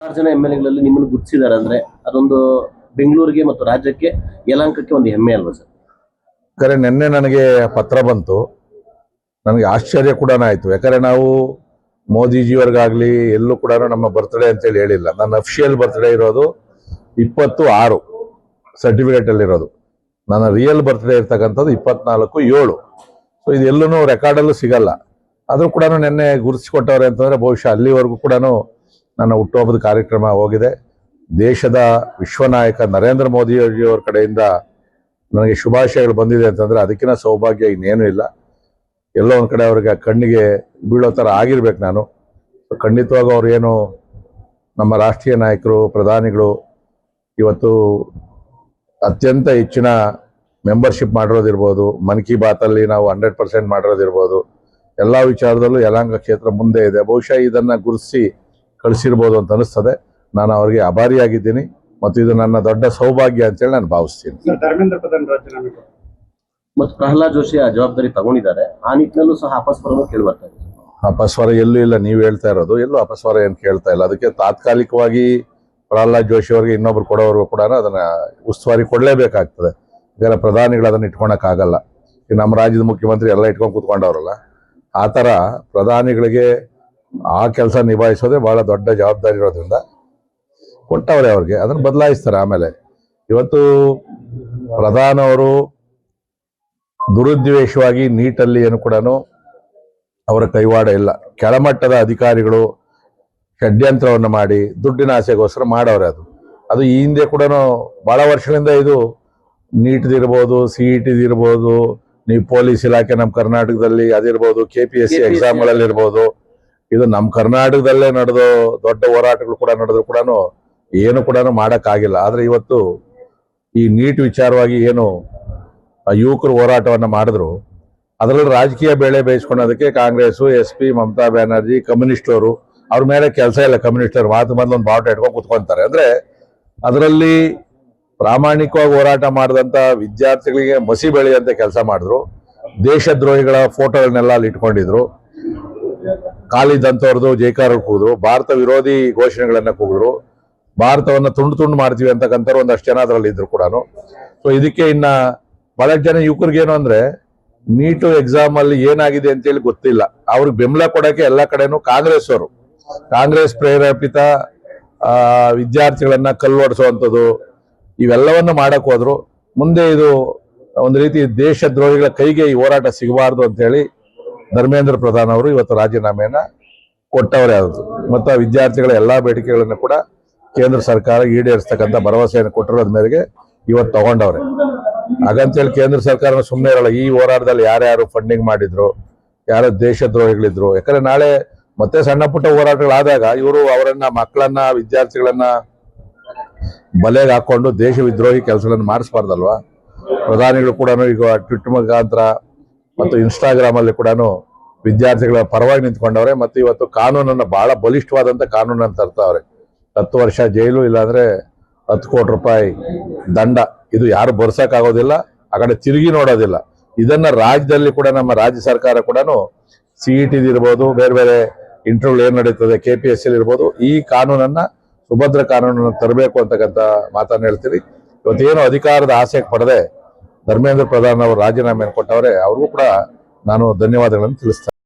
6 ಜನ ಎಂ.ಎಲ್.ಎಗಳಲ್ಲಿ ನಿಮ್ಮನ್ನು ಗುರುತಿಸಿದ್ದಾರೆ ಅಂದ್ರೆ ಅದೊಂದು ಬೆಂಗಳೂರಿಗೆ ಮತ್ತು ರಾಜ್ಯಕ್ಕೆ ಯಲಹಂಕಕ್ಕೆ ಒಂದು ಹೆಮ್ಮೆ ಅಲ್ವಾ ಸರ್? ಯಾಕಂದ್ರೆ ನಿನ್ನೆ ನನಗೆ ಪತ್ರ ಬಂತು, ನನಗೆ ಆಶ್ಚರ್ಯ ಕೂಡ ಆಯಿತು. ಯಾಕಂದ್ರೆ ನಾವು ಮೋದಿಜಿಯವ್ರಿಗಾಗಲಿ ಎಲ್ಲೂ ಕೂಡ ನಮ್ಮ ಬರ್ತ್ಡೇ ಅಂತೇಳಿ ಹೇಳಿಲ್ಲ. ನನ್ನ ಅಫಿಷಿಯಲ್ ಬರ್ತ್ಡೇ ಇರೋದು 26 ಸರ್ಟಿಫಿಕೇಟಲ್ಲಿರೋದು. ನನ್ನ ರಿಯಲ್ ಬರ್ತ್ಡೇ ಇರ್ತಕ್ಕಂಥದ್ದು 24/7. ಸೊ ಇದೆಲ್ಲೂ ರೆಕಾರ್ಡಲ್ಲೂ ಸಿಗಲ್ಲ. ಆದರೂ ಕೂಡ ನಿನ್ನೆ ಗುರುತಿಸಿಕೊಟ್ಟವ್ರೆ ಅಂತಂದರೆ ಬಹುಶಃ ಅಲ್ಲಿವರೆಗೂ ಕೂಡ ನನ್ನ ಹುಟ್ಟುಹಬ್ಬದ ಕಾರ್ಯಕ್ರಮ ಹೋಗಿದೆ. ದೇಶದ ವಿಶ್ವನಾಯಕ ನರೇಂದ್ರ ಮೋದಿಯವರ ಕಡೆಯಿಂದ ನನಗೆ ಶುಭಾಶಯಗಳು ಬಂದಿದೆ ಅಂತಂದರೆ ಅದಕ್ಕಿಂತ ಸೌಭಾಗ್ಯ ಇನ್ನೇನೂ ಇಲ್ಲ. ಎಲ್ಲೋ ಒಂದು ಕಡೆ ಅವ್ರಿಗೆ ಕಣ್ಣಿಗೆ ಬೀಳೋ ಥರ ಆಗಿರ್ಬೇಕು ನಾನು. ಖಂಡಿತವಾಗ ಅವ್ರು ಏನು ನಮ್ಮ ರಾಷ್ಟ್ರೀಯ ನಾಯಕರು, ಪ್ರಧಾನಿಗಳು ಇವತ್ತು ಅತ್ಯಂತ ಹೆಚ್ಚಿನ ಮೆಂಬರ್ಶಿಪ್ ಮಾಡಿರೋದಿರ್ಬೋದು, ಮನ್ ಕಿ ಬಾತಲ್ಲಿ ನಾವು 100% ಮಾಡಿರೋದಿರ್ಬೋದು, ಎಲ್ಲ ವಿಚಾರದಲ್ಲೂ ಯಲಹಂಕ ಕ್ಷೇತ್ರ ಮುಂದೆ ಇದೆ. ಬಹುಶಃ ಇದನ್ನು ಗುರುತಿಸಿ ಕಳಿಸಿರ್ಬೋದು ಅಂತ ಅನಿಸ್ತದೆ. ನಾನು ಅವರಿಗೆ ಆಭಾರಿಯಾಗಿದ್ದೀನಿ ಮತ್ತು ಇದು ನನ್ನ ದೊಡ್ಡ ಸೌಭಾಗ್ಯ ಅಂತೇಳಿ ನಾನು ಭಾವಿಸ್ತೀನಿ. ಧರ್ಮೇಂದ್ರ ಪ್ರಧಾನ್ ರಾಜೀನಾಮೆ ಮತ್ತು ಪ್ರಹ್ಲಾದ್ ಜೋಶಿ ಆ ಜವಾಬ್ದಾರಿ ತಗೊಂಡಿದ್ದಾರೆ. ಆ ನಿಟ್ಟಿನಲ್ಲೂ ಸಹ ಅಪಸ್ವರವನ್ನು ಕೇಳಿ ಬರ್ತಾ ಇದೆ. ಅಪಸ್ವರ ಎಲ್ಲೂ ಇಲ್ಲ, ನೀವು ಹೇಳ್ತಾ ಇರೋದು. ಎಲ್ಲೂ ಅಪಸ್ವರ ಏನು ಕೇಳ್ತಾ ಇಲ್ಲ. ಅದಕ್ಕೆ ತಾತ್ಕಾಲಿಕವಾಗಿ ಪ್ರಹ್ಲಾದ್ ಜೋಶಿ ಅವರಿಗೆ ಇನ್ನೊಬ್ರು ಕೊಡೋವರೆಗೂ ಕೂಡ ಅದನ್ನು ಉಸ್ತುವಾರಿ ಕೊಡಲೇಬೇಕಾಗ್ತದೆ. ಯಾಕಂದರೆ ಪ್ರಧಾನಿಗಳು ಅದನ್ನು ಇಟ್ಕೊಳಕ್ಕಾಗಲ್ಲ. ಈಗ ನಮ್ಮ ರಾಜ್ಯದ ಮುಖ್ಯಮಂತ್ರಿ ಎಲ್ಲ ಇಟ್ಕೊಂಡು ಕೂತ್ಕೊಂಡವ್ರಲ್ಲ, ಆ ಥರ ಪ್ರಧಾನಿಗಳಿಗೆ ಆ ಕೆಲಸ ನಿಭಾಯಿಸೋದೇ ಭಾಳ ದೊಡ್ಡ ಜವಾಬ್ದಾರಿ ಇರೋದ್ರಿಂದ ಕೊಟ್ಟವ್ರೆ ಅವ್ರಿಗೆ, ಅದನ್ನು ಬದಲಾಯಿಸ್ತಾರೆ. ಆಮೇಲೆ ಇವತ್ತು ಪ್ರಧಾನವರು ದುರುದ್ದೇಶವಾಗಿ ನೀಟಲ್ಲಿ ಏನು ಕೂಡ ಅವರ ಕೈವಾಡ ಇಲ್ಲ. ಕೆಳಮಟ್ಟದ ಅಧಿಕಾರಿಗಳು ಷಡ್ಯಂತ್ರವನ್ನು ಮಾಡಿ ದುಡ್ಡಿನ ಆಸೆಗೋಸ್ಕರ ಮಾಡವ್ರೆ. ಅದು ಈ ಹಿಂದೆ ಕೂಡ ಭಾಳ ವರ್ಷಗಳಿಂದ ಇದು ನೀಟ್ದಿರ್ಬೋದು, CET-ದಿರ್ಬೋದು, ನೀವು ಪೊಲೀಸ್ ಇಲಾಖೆ ನಮ್ಮ ಕರ್ನಾಟಕದಲ್ಲಿ ಅದಿರ್ಬೋದು, KPSC ಎಕ್ಸಾಮ್ಗಳಲ್ಲಿರ್ಬೋದು, ಇದು ನಮ್ಮ ಕರ್ನಾಟಕದಲ್ಲೇ ನಡೆದು ದೊಡ್ಡ ಹೋರಾಟಗಳು ಕೂಡ ನಡೆದ್ರು ಕೂಡ ಏನು ಕೂಡ ಮಾಡೋಕ್ಕಾಗಿಲ್ಲ. ಆದರೆ ಇವತ್ತು ಈ ನೀಟ್ ವಿಚಾರವಾಗಿ ಏನು ಯುವಕರು ಹೋರಾಟವನ್ನು ಮಾಡಿದ್ರು, ಅದರಲ್ಲಿ ರಾಜಕೀಯ ಬೇಳೆ ಬೇಯಿಸ್ಕೊಳ್ಳೋದಕ್ಕೆ ಕಾಂಗ್ರೆಸ್ಸು, SP, ಮಮತಾ ಬ್ಯಾನರ್ಜಿ, ಕಮ್ಯುನಿಸ್ಟವರು ಅವ್ರ ಮೇಲೆ ಕೆಲಸ ಇಲ್ಲ. ಕಮ್ಯುನಿಸ್ಟರು ಮಾತು ಮೊದಲು ಒಂದು ಬಾವುಟ ಇಟ್ಕೊಂಡು ಕುತ್ಕೊತಾರೆ. ಅಂದರೆ ಅದರಲ್ಲಿ ಪ್ರಾಮಾಣಿಕವಾಗಿ ಹೋರಾಟ ಮಾಡಿದಂಥ ವಿದ್ಯಾರ್ಥಿಗಳಿಗೆ ಮಸಿ ಬೆಳೆಯಂತೆ ಕೆಲಸ ಮಾಡಿದ್ರು. ದೇಶದ್ರೋಹಿಗಳ ಫೋಟೋಗಳನ್ನೆಲ್ಲ ಅಲ್ಲಿ ಇಟ್ಕೊಂಡಿದ್ರು. ಕಾಲಿದಂಥವ್ರದ್ದು ಜೈಕಾರ ಕೂಗಿದ್ರು, ಭಾರತ ವಿರೋಧಿ ಘೋಷಣೆಗಳನ್ನು ಕೂಗಿದ್ರು, ಭಾರತವನ್ನು ತುಂಡು ತುಂಡು ಮಾಡ್ತೀವಿ ಅಂತಕ್ಕಂಥವ್ರು ಒಂದಷ್ಟು ಜನ ಅದರಲ್ಲಿ ಇದ್ರು ಕೂಡ. ಸೊ ಇದಕ್ಕೆ ಇನ್ನ ಬಹಳಷ್ಟು ಜನ ಯುವಕರಿಗೇನು ಅಂದರೆ ನೀಟು ಎಕ್ಸಾಮಲ್ಲಿ ಏನಾಗಿದೆ ಅಂತೇಳಿ ಗೊತ್ತಿಲ್ಲ. ಅವ್ರಿಗೆ ಬೆಂಬಲ ಕೊಡೋಕ್ಕೆ ಎಲ್ಲ ಕಡೆನೂ ಕಾಂಗ್ರೆಸ್ ಪ್ರೇರೇಪಿತ ವಿದ್ಯಾರ್ಥಿಗಳನ್ನ ಕಲ್ಲೊಡಿಸುವಂಥದ್ದು ಇವೆಲ್ಲವನ್ನು ಮಾಡಕ್ಕೆ ಹೋದ್ರು. ಮುಂದೆ ಇದು ಒಂದು ರೀತಿ ದೇಶದ್ರೋಹಿಗಳ ಕೈಗೆ ಈ ಹೋರಾಟ ಸಿಗಬಾರ್ದು ಅಂತೇಳಿ ಧರ್ಮೇಂದ್ರ ಪ್ರಧಾನ್ ಅವರು ಇವತ್ತು ರಾಜೀನಾಮೆಯನ್ನು ಕೊಟ್ಟವರೇ ಆದದ್ದು. ಮತ್ತು ಆ ವಿದ್ಯಾರ್ಥಿಗಳ ಎಲ್ಲ ಬೇಡಿಕೆಗಳನ್ನು ಕೂಡ ಕೇಂದ್ರ ಸರ್ಕಾರ ಈಡೇರಿಸ್ತಕ್ಕಂಥ ಭರವಸೆಯನ್ನು ಕೊಟ್ಟಿರೋದ ಮೇರೆಗೆ ಇವತ್ತು ತಗೊಂಡವ್ರೆ. ಹಾಗಂತೇಳಿ ಕೇಂದ್ರ ಸರ್ಕಾರ ಸುಮ್ಮನೆ ಇರಲ್ಲ. ಈ ಹೋರಾಟದಲ್ಲಿ ಯಾರ್ಯಾರು ಫಂಡಿಂಗ್ ಮಾಡಿದ್ರು, ಯಾರು ದೇಶದ್ರೋಹಿಗಳಿದ್ರು. ಯಾಕಂದ್ರೆ ನಾಳೆ ಮತ್ತೆ ಸಣ್ಣ ಪುಟ್ಟ ಹೋರಾಟಗಳಾದಾಗ ಇವರು ಅವರನ್ನ ಮಕ್ಕಳನ್ನ, ವಿದ್ಯಾರ್ಥಿಗಳನ್ನ ಬಲೆಗೆ ಹಾಕೊಂಡು ದೇಶ ವಿದ್ರೋಹಿ ಕೆಲಸಗಳನ್ನು ಮಾಡಿಸ್ಬಾರ್ದಲ್ವಾ. ಪ್ರಧಾನಿಗಳು ಕೂಡ ಈಗ ಟ್ವಿಟರ್ ಮುಖಾಂತರ ಮತ್ತು ಇನ್ಸ್ಟಾಗ್ರಾಮಲ್ಲಿ ಕೂಡ ವಿದ್ಯಾರ್ಥಿಗಳ ಪರವಾಗಿ ನಿಂತ್ಕೊಂಡವ್ರೆ. ಮತ್ತು ಇವತ್ತು ಕಾನೂನನ್ನು ಬಹಳ ಬಲಿಷ್ಠವಾದಂಥ ಕಾನೂನನ್ನು ತರ್ತಾವ್ರೆ. 10 ವರ್ಷ ಜೈಲು, ಇಲ್ಲಾಂದ್ರೆ 10 ಕೋಟಿ ರೂಪಾಯಿ ದಂಡ. ಇದು ಯಾರು ಬರ್ಸಕ್ಕಾಗೋದಿಲ್ಲ, ಆ ಕಡೆ ತಿರುಗಿ ನೋಡೋದಿಲ್ಲ. ಇದನ್ನ ರಾಜ್ಯದಲ್ಲಿ ಕೂಡ ನಮ್ಮ ರಾಜ್ಯ ಸರ್ಕಾರ ಕೂಡ CET-ದಿರ್ಬೋದು, ಬೇರೆ ಬೇರೆ ಇಂಟರ್ವ್ಯೂ ಏನು ನಡೀತದೆ, KPSC ಇರ್ಬೋದು, ಈ ಕಾನೂನನ್ನ ಸುಭದ್ರ ಕಾನೂನನ್ನು ತರಬೇಕು ಅಂತಕ್ಕಂಥ ಮಾತನ್ನು ಹೇಳ್ತೀವಿ. ಇವತ್ತೇನು ಅಧಿಕಾರದ ಆಸೆ ಪಡೆದೆ ಧರ್ಮೇಂದ್ರ ಪ್ರಧಾನ್ ಅವರು ರಾಜೀನಾಮೆಯನ್ನು ಕೊಟ್ಟವ್ರೆ, ಅವ್ರಿಗೂ ಕೂಡ ನಾನು ಧನ್ಯವಾದಗಳನ್ನು ತಿಳಿಸ್ತೇನೆ.